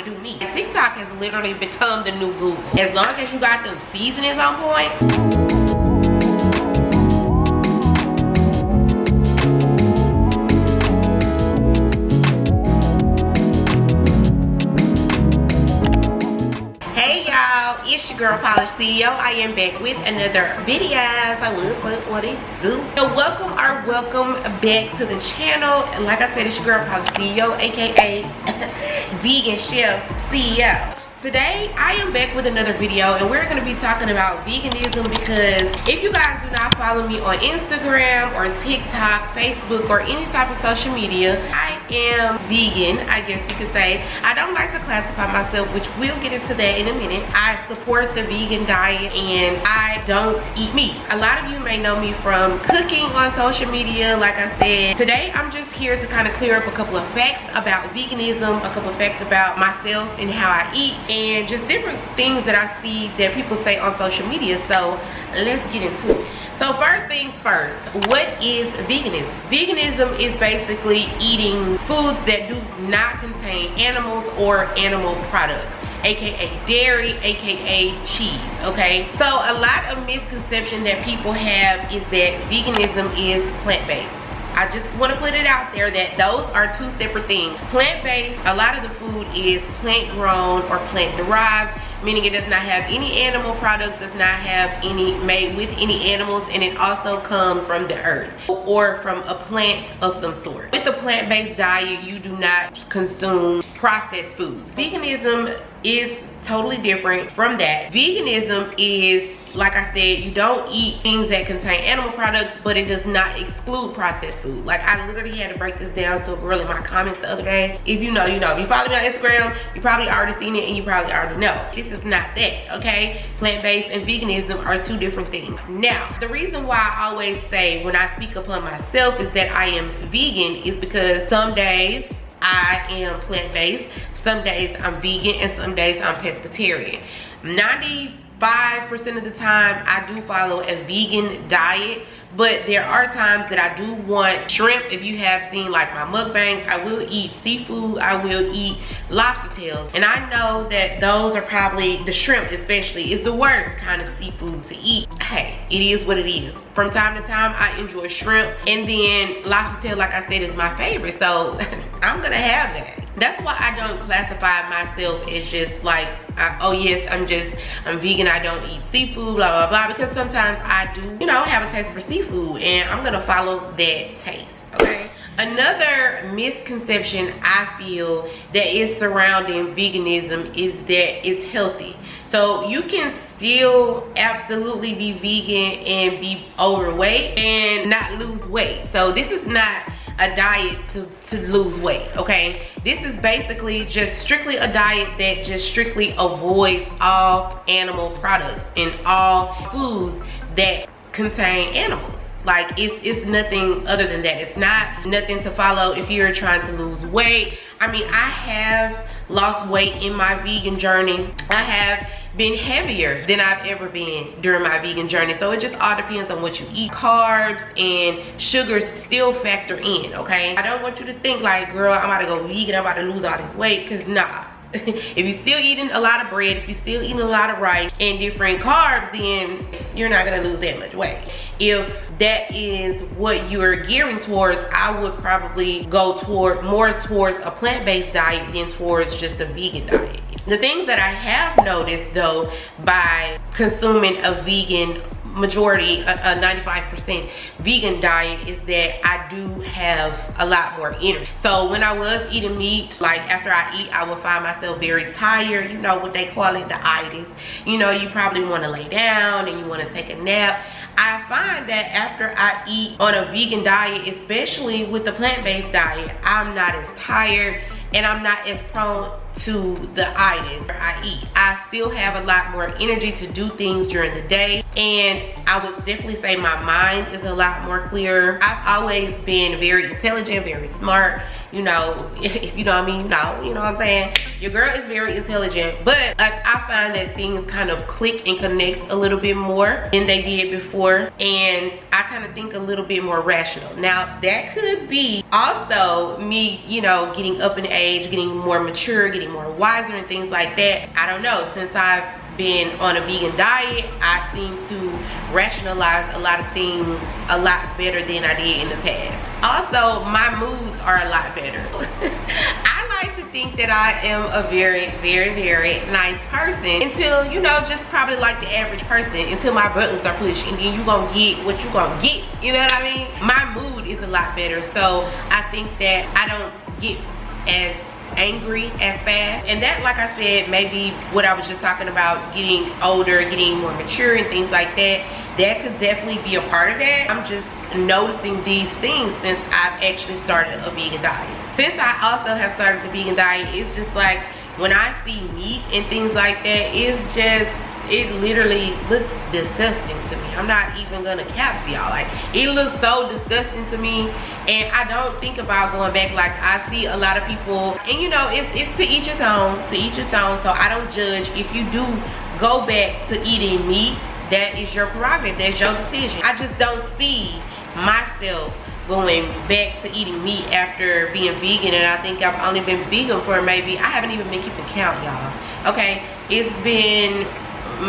to do meat. TikTok has literally become the new Google. As long as you got them seasonings on point. It's your girl Polished CEO. I am back with another video. So what it do? So welcome back to the channel. And like I said, it's your girl Polished CEO, aka Vegan Chef CEO. Today I am back with another video, and we're going to be talking about veganism, because if you guys do not follow me on Instagram or TikTok, Facebook, or any type of social media, I am vegan, I guess you could say. I don't like to classify myself, which we'll get into that in a minute. I support the vegan diet and I don't eat meat. A lot of you may know me from cooking on social media, like I said. Today I'm just here to kind of clear up a couple of facts about veganism, a couple of facts about myself and how I eat, and just different things that I see that people say on social media. So let's get into it. So first things first, what is veganism? Veganism is basically eating foods that do not contain animals or animal products, aka dairy, aka cheese. Okay, so a lot of misconception that people have is that veganism is plant-based. I just want to put it out there that those are two separate things. Plant-based, a lot of the food is plant-grown or plant-derived, meaning it does not have any animal products, does not have any made with any animals, and it also comes from the earth or from a plant of some sort. With the plant-based diet, you do not consume processed foods. Veganism is totally different from that. Veganism is, like I said, you don't eat things that contain animal products, but it does not exclude processed food. Like, I literally had to break this down to a girl in my comments the other day. If you know, you know. If you follow me on Instagram, you probably already seen it and you probably already know. This is not that, okay? Plant-based and veganism are two different things. Now, the reason why I always say when I speak upon myself is that I am vegan is because some days I am plant-based, some days I'm vegan, and some days I'm pescatarian. 95% of the time I do follow a vegan diet, but there are times that I do want shrimp. If you have seen like my mukbangs, I will eat seafood, I will eat lobster tails, and I know that those are probably, the shrimp especially, is the worst kind of seafood to eat. Hey, it is what it is. From time to time I enjoy shrimp, and then lobster tail, like I said, is my favorite, so I'm gonna have that. That's why I don't classify myself as just like, oh yes, I'm vegan, I don't eat seafood, blah blah blah, because sometimes I do, you know, have a taste for seafood, and I'm gonna follow that taste, okay? Another misconception I feel that is surrounding veganism is that it's healthy. So you can still absolutely be vegan and be overweight and not lose weight. So this is not a diet to lose weight, okay? This is basically just strictly a diet that just strictly avoids all animal products and all foods that contain animals. Like, it's nothing other than that. It's not nothing to follow if you're trying to lose weight. I mean, I have lost weight in my vegan journey. I have been heavier than I've ever been during my vegan journey. So it just all depends on what you eat. Carbs and sugars still factor in, okay? I don't want you to think like, girl, I'm about to go vegan, I'm about to lose all this weight, because nah. If you're still eating a lot of bread, if you're still eating a lot of rice and different carbs, then you're not gonna lose that much weight. If that is what you're gearing towards, I would probably go more towards a plant-based diet than towards just a vegan diet. The things that I have noticed though by consuming a vegan majority, a 95% vegan diet, is that I do have a lot more energy. So when I was eating meat, like after I eat, I would find myself very tired. You know what they call it, the itis. You know, you probably want to lay down and you want to take a nap. I find that after I eat on a vegan diet, especially with the plant-based diet, I'm not as tired and I'm not as prone to the itis I eat. I still have a lot more energy to do things during the day, and I would definitely say my mind is a lot more clearer. I've always been very intelligent, very smart, you know, if you know what I mean, no, you know what I'm saying? Your girl is very intelligent, but like, I find that things kind of click and connect a little bit more than they did before, and I I kind of think a little bit more rational. Now that could be also me, you know, getting up in age, getting more mature, getting more wiser and things like that. I don't know, since I've been on a vegan diet, I seem to rationalize a lot of things a lot better than I did in the past. Also, my moods are a lot better. I like to think that I am a very, very, very nice person until, you know, just probably like the average person, until my buttons are pushed, and then you gonna get what you gonna get, you know what I mean? My mood is a lot better, so I think that I don't get as angry as fast. And that, like I said, maybe what I was just talking about, getting older, getting more mature and things like that, that could definitely be a part of that. I'm just noticing these things since I've actually started a vegan diet. Since I also have started the vegan diet, it's just like when I see meat and things like that, it's just, it literally looks disgusting to me. I'm not even gonna cap to y'all. Like, it looks so disgusting to me, and I don't think about going back. Like, I see a lot of people, and you know, it's to each his own, so I don't judge. If you do go back to eating meat, that is your prerogative, that's your decision. I just don't see myself going back to eating meat after being vegan, and I think I've only been vegan for maybe, I haven't even been keeping count, y'all. Okay, it's been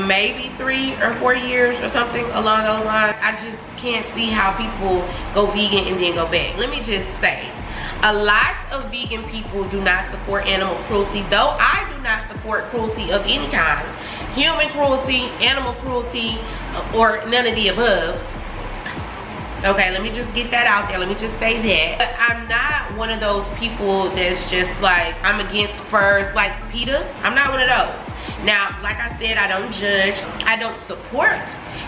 maybe 3 or 4 years or something along those lines. I just can't see how people go vegan and then go back. Let me just say, a lot of vegan people do not support animal cruelty, though I do not support cruelty of any kind. Human cruelty, animal cruelty, or none of the above. Okay, let me just get that out there. Let me just say that. But I'm not one of those people that's just like, I'm against furs like PETA. I'm not one of those. Now, like I said, I don't judge. I don't support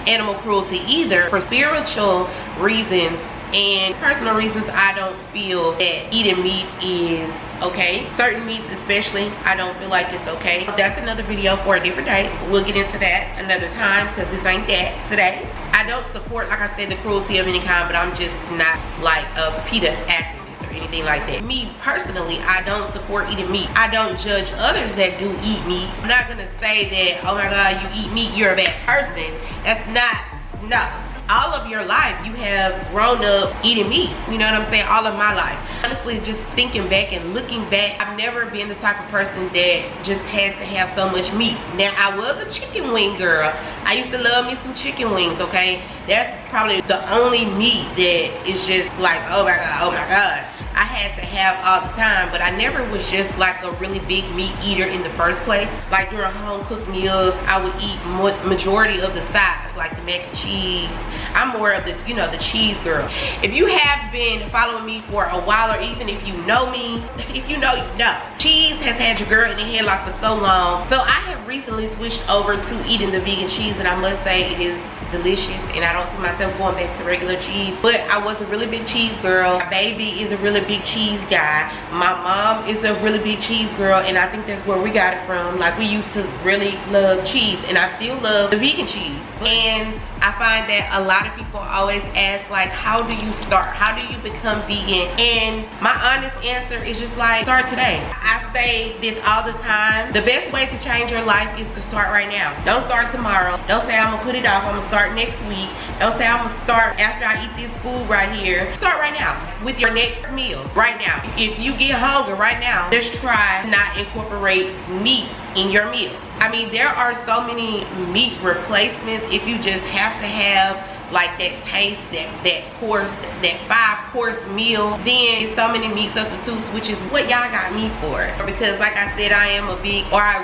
animal cruelty either. For spiritual reasons and personal reasons, I don't feel that eating meat is okay. Certain meats especially, I don't feel like it's okay. That's another video for a different day. We'll get into that another time, because this ain't that today. I don't support, like I said, the cruelty of any kind, but I'm just not like a PETA activist or anything like that. Me personally, I don't support eating meat. I don't judge others that do eat meat. I'm not gonna say that, oh my God, you eat meat, you're a bad person. That's not, no. All of your life you have grown up eating meat, you know what I'm saying? All of my life. Honestly, just thinking back and looking back, I've never been the type of person that just had to have so much meat. Now, I was a chicken wing girl. I used to love me some chicken wings, okay? That's probably the only meat that is just like, oh my God, oh my God, I had to have all the time. But I never was just like a really big meat eater in the first place. Like during home cooked meals, I would eat majority of the sides, like the mac and cheese. I'm more of the, you know, the cheese girl. If you have been following me for a while, or even if you know me, if you know, you know. Cheese has had your girl in the headlock for so long. So I have recently switched over to eating the vegan cheese, and I must say it is delicious, and I don't see myself going back to regular cheese. But I was a really big cheese girl. My baby is a really big cheese guy. My mom is a really big cheese girl, and I think that's where we got it from. Like, we used to really love cheese, and I still love the vegan cheese. And I find that a lot of people always ask, like, how do you start? How do you become vegan? And my honest answer is just like, start today. I say this all the time. The best way to change your life is to start right now. Don't start tomorrow. Don't say I'm gonna put it off, I'm gonna start next week. Don't say I'm gonna start after I eat this food right here. Start right now with your next meal, right now. If you get hungry right now, just try to not incorporate meat in your meal. I mean, there are so many meat replacements. If you just have to have like that taste, that course, that 5-course meal, then so many meat substitutes, which is what y'all got me for. Because like I said, I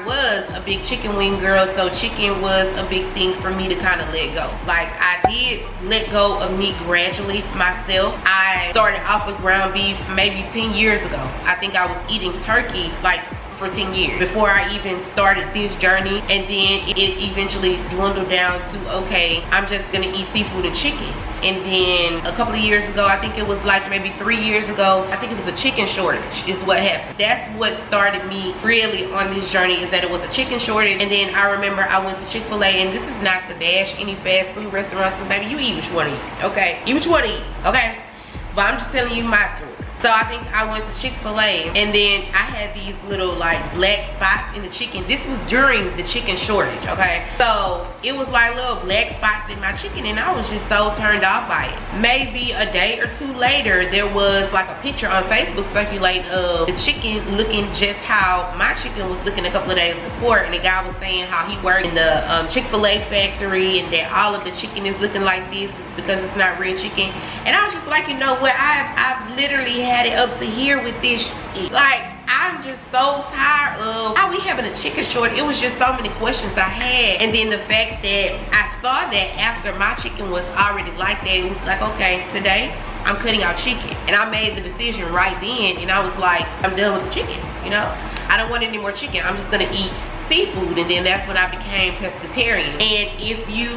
was a big chicken wing girl, so chicken was a big thing for me to kind of let go. Like, I did let go of meat gradually myself. I started off with ground beef maybe 10 years ago. I think I was eating turkey like for 10 years before I even started this journey, and then it eventually dwindled down to, okay, I'm just gonna eat seafood and chicken. And then a couple of years ago, I think it was like maybe 3 years ago, I think it was a chicken shortage is what happened. That's what started me really on this journey, is that it was a chicken shortage. And then I remember I went to Chick-fil-A, and this is not to bash any fast food restaurants, because baby, you eat what you want to eat, okay? Eat what you want to eat, okay? But I'm just telling you my story. So I think I went to Chick-fil-A, and then I had these little like black spots in the chicken. This was during the chicken shortage, okay? So it was like little black spots in my chicken, and I was just so turned off by it. Maybe a day or two later, there was like a picture on Facebook circulating of the chicken looking just how my chicken was looking a couple of days before, and the guy was saying how he worked in the Chick-fil-A factory, and that all of the chicken is looking like this because it's not real chicken. And I was just like, you know what, I've literally had it up to here with this shit. Like, I'm just so tired of how we having a chicken shortage. It was just so many questions I had. And then the fact that I saw that after my chicken was already like that, it was like, okay, today I'm cutting out chicken. And I made the decision right then, and I was like, I'm done with the chicken, you know? I don't want any more chicken. I'm just gonna eat seafood. And then that's when I became pescatarian. And if you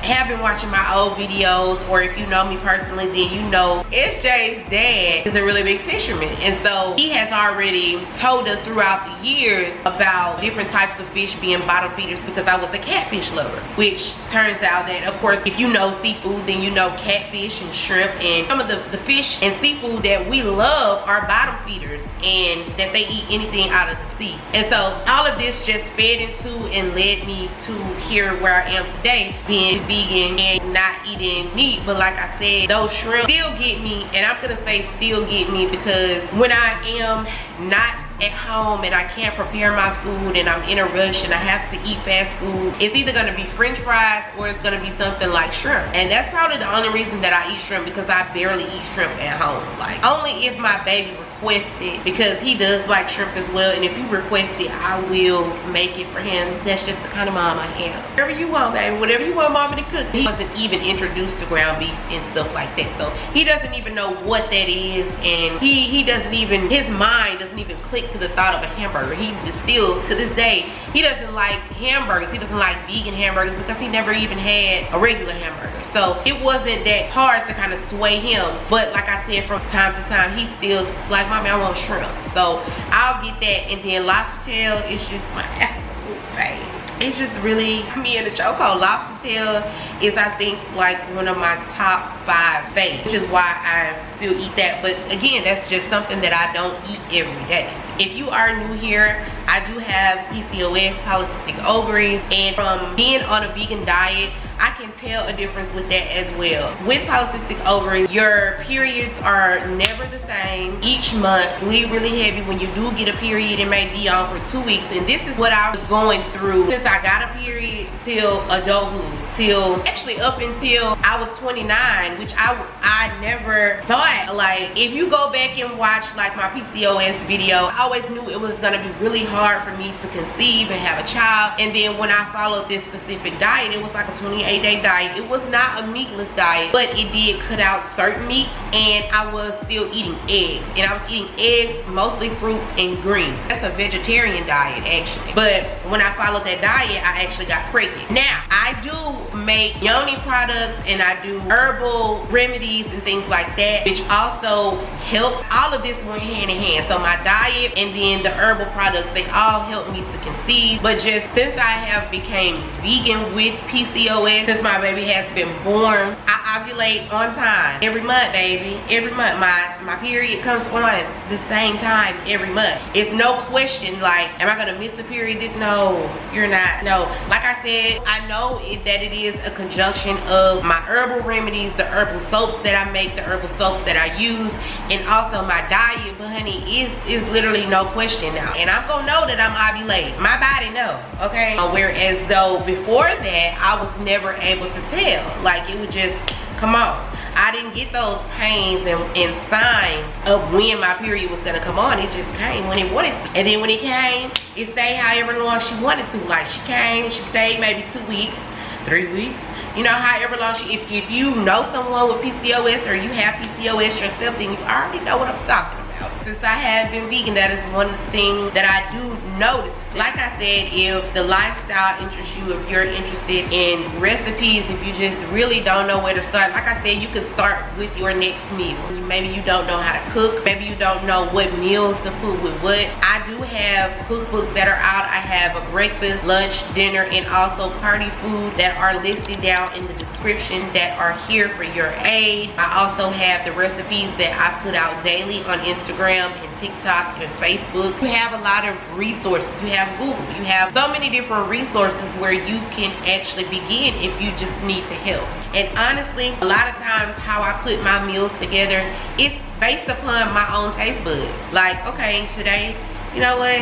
have been watching my old videos, or if you know me personally, then you know SJ's dad is a really big fisherman, and so he has already told us throughout the years about different types of fish being bottom feeders, because I was a catfish lover, which turns out that, of course, if you know seafood, then you know catfish and shrimp, and some of the fish and seafood that we love are bottom feeders, and that they eat anything out of the sea. And so all of this just fed into and led me to here where I am today, being vegan and not eating meat. But like I said, those shrimp still get me, and I'm gonna say still get me, because when I am not at home and I can't prepare my food and I'm in a rush and I have to eat fast food, it's either gonna be french fries or it's gonna be something like shrimp. And that's probably the only reason that I eat shrimp, because I barely eat shrimp at home. Like, only if my baby requests it, because he does like shrimp as well, and if you request it, I will make it for him. That's just the kind of mom I am. Whatever you want, baby, whatever you want mommy to cook. He wasn't even introduced to ground beef and stuff like that, so he doesn't even know what that is, and he doesn't even, his mind doesn't even click to the thought of a hamburger. He still, to this day, he doesn't like hamburgers. He doesn't like vegan hamburgers because he never even had a regular hamburger. So it wasn't that hard to kind of sway him. But like I said, from time to time, he still like, mommy, I want shrimp. So I'll get that. And then lobster tail is just my absolute favorite. It's just really me in a chokehold. Lobster tail is, I think, like one of my top 5 favorites, which is why I still eat that. But again, that's just something that I don't eat every day. If you are new here, I do have PCOS, polycystic ovaries, and from being on a vegan diet, I can tell a difference with that as well. With polycystic ovaries, your periods are never the same each month. Bleed really heavy. When you do get a period, it may be on for 2 weeks, and this is what I was going through since I got a period till adulthood, till actually up until I was 29, which I never thought. Like, if you go back and watch like my PCOS video, I always knew it was gonna be really hard for me to conceive and have a child. And then when I followed this specific diet, it was like a 28-day diet. It was not a meatless diet, but it did cut out certain meats, and I was still eating eggs. And I was eating eggs, mostly fruits and greens. That's a vegetarian diet, actually. But when I followed that diet, I actually got pregnant. Now, I do make yoni products, and I do herbal remedies and things like that, which also help. All of this went hand in hand. So my diet and then the herbal products, they all help me to conceive. But just since I have became vegan with PCOS, since my baby has been born, I ovulate on time every month, baby. Every month my period comes on the same time every month. It's no question like, am I gonna miss the period? No, you're not. No, like I said, I know that it is a conjunction of my herbal remedies, the herbal soaps that I make, the herbal soaps that I use, and also my diet. But honey, is literally no question now, and I'm gonna know that I'm ovulating. My body know, okay? Whereas though before that, I was never able to tell. Like, it would just come on. I didn't get those pains and signs of when my period was gonna come on. It just came when it wanted to. And then when it came, it stayed however long she wanted to. Like, she came, she stayed maybe 2 weeks, 3 weeks, you know, however long she, if you know someone with PCOS or you have PCOS yourself, then you already know what I'm talking about. out. Since I have been vegan, that is one thing that I do notice. Like I said, if the lifestyle interests you, if you're interested in recipes, if you just really don't know where to start, like I said, you can start with your next meal. Maybe you don't know how to cook, maybe you don't know what meals to put with what. I do have cookbooks that are out. I have a breakfast, lunch, dinner, and also party food that are listed down in the description that are here for your aid. I also have the recipes that I put out daily on Instagram and TikTok and Facebook. You have a lot of resources. You have Google. You have so many different resources where you can actually begin if you just need the help. And honestly, a lot of times how I put my meals together, it's based upon my own taste buds. Like, okay, today, you know what?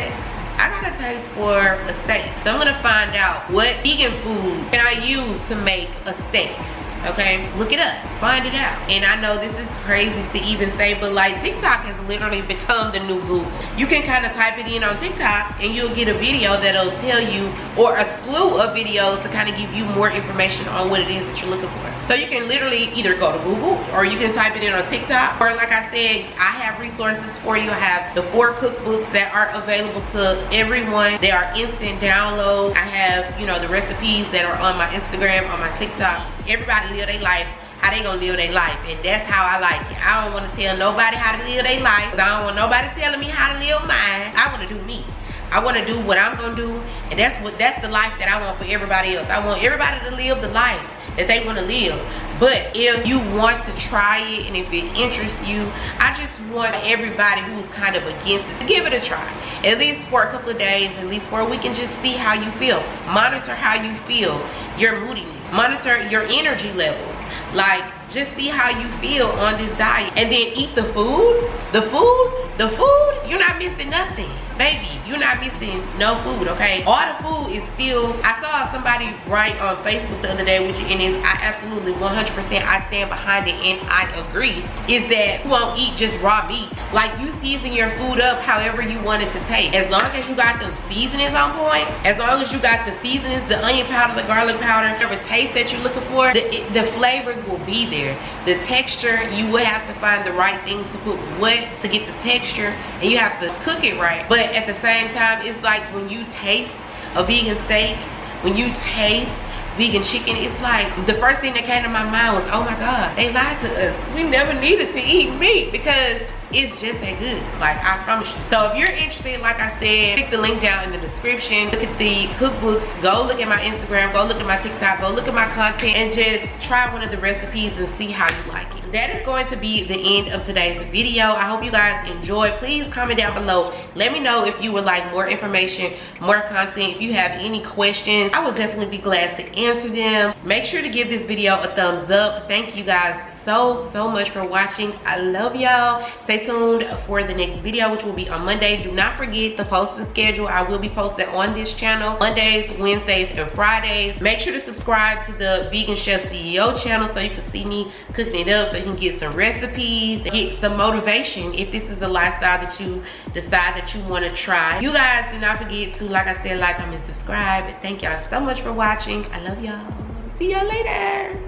I got a taste for a steak. So I'm gonna find out what vegan food can I use to make a steak. Okay, look it up, find it out. And I know this is crazy to even say, but like TikTok has literally become the new Google. You can kind of type it in on TikTok and you'll get a video that'll tell you, or a slew of videos to kind of give you more information on what it is that you're looking for. So you can literally either go to Google or you can type it in on TikTok. Or like I said, I have resources for you. I have the 4 cookbooks that are available to everyone. They are instant download. I have, you know, the recipes that are on my Instagram, on my TikTok. Everybody live their life how they gonna live their life, and that's how I like it. I don't want to tell nobody how to live their life, because I don't want nobody telling me how to live mine. I want to do me. I want to do what I'm gonna do, and that's the life that I want for everybody else. I want everybody to live the life that they want to live. But if you want to try it and if it interests you, I just want everybody who's kind of against it to give it a try, at least for a couple of days, at least for a week, and just see how you feel. Monitor how you feel, your moodiness, monitor your energy levels. Like, just see how you feel on this diet, and then eat the food. The food, you're not missing nothing, baby. You're not missing no food, okay? All the food is still, I saw somebody write on Facebook the other day, which it is, I absolutely 100% I stand behind it and I agree, is that you won't eat just raw meat. Like, you season your food up however you want it to taste. As long as you got them seasonings on point, as long as you got the seasonings, the onion powder, the garlic powder, whatever taste that you're looking for, the flavors will be there. The texture, you will have to find the right thing to put what to get the texture, and you have to cook it right. But at the same time, it's like when you taste a vegan steak, when you taste vegan chicken, it's like the first thing that came to my mind was, oh my God, they lied to us. We never needed to eat meat because it's just that good. Like, I promise you. So if you're interested, like I said, click the link down in the description. Look at the cookbooks. Go look at my Instagram. Go look at my TikTok. Go look at my content and just try one of the recipes and see how you like it. That is going to be the end of today's video. I hope you guys enjoyed. Please comment down below. Let me know if you would like more information, more content. If you have any questions, I will definitely be glad to answer them. Make sure to give this video a thumbs up. Thank you guys so much for watching. I love y'all. Stay tuned for the next video, which will be on Monday. Do not forget the posting schedule. I will be posted on this channel Mondays, Wednesdays, and Fridays. Make sure to subscribe to the Vegan Chef CEO channel so you can see me cooking it up, so you can get some recipes, get some motivation if this is a lifestyle that you decide that you want to try. You guys do not forget to, like I said, like, comment, subscribe. Thank y'all so much for watching. I love y'all. See y'all later.